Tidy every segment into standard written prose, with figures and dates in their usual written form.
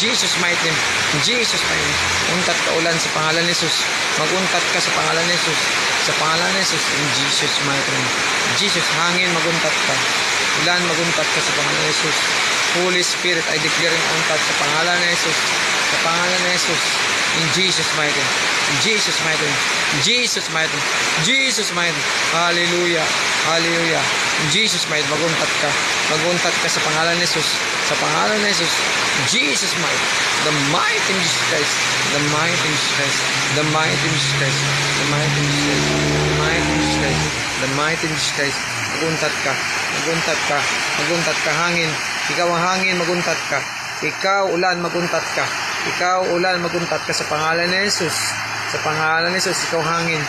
Jesus mighty name. In Jesus mighty name. Untat ka ulan sa pangalan ni Jesus. Maguntat ka sa pangalan ni Jesus. Sa pangalan ni Jesus. In Jesus mighty name. Jesus, hangin, maguntat ka. Ulan, maguntat ka sa pangalan ni Jesus. Holy Spirit, I declare ang untat sa pangalan ni Jesus. Sa pangalan ni Jesus. In Jesus mighty name. In Jesus mighty name. In Jesus mighty name. Jesus mighty name. Hallelujah. Hallelujah. In Jesus mighty name. Maguntat ka. Maguntat ka sa pangalan ni Jesus. Sa pangalan ni Jesus. Jesus mighty. The mighty in Jesus Christ. The mighty in Jesus Christ. The mighty in Jesus Christ. The mighty in Jesus Christ. The mighty in Jesus Christ. The mighty in Jesus Christ. Maguntat ka. Maguntat ka. Maguntat ka. Hangin. Ikaw ang hangin. Maguntat ka. Ikaw ulan. Maguntat ka. Ikaw ulan. Maguntat ka sa pangalan ni Jesus. Sa pangalan ni Jesus. Ikaw hangin.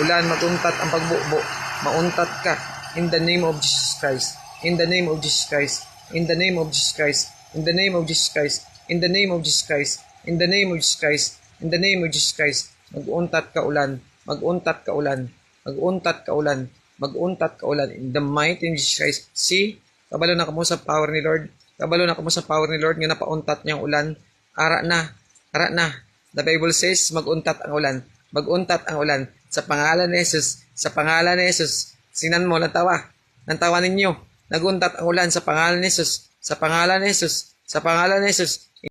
Ulan. Maguntat ang pagbubo. Mauntat ka. In the name of Jesus Christ. In the name of Jesus Christ. In the name of Jesus Christ. In the name of Jesus Christ. In the name of Jesus Christ. In the name of Jesus Christ. In the name of Jesus Christ. Mag-untat ka ulan. Mag-untat ka ulan. Mag-untat ka ulan. Mag-untat ka ulan. In the mighty name of Jesus Christ. See? Kabalo na kamo sa power ni Lord. Kabalo na kamo sa power ni Lord nga napauntat niyang ulan. Ara na. Ara na. The Bible says, mag-untat ang ulan. Mag-untat ang ulan. Sa pangalan ni Jesus. Sa pangalan ni Jesus. Sinan mo, natawa. Nantawa ninyo. Naguntat ang ulan sa pangalan ni Jesus. Sa pangalan ni Jesus. Sa pangalan ni Jesus.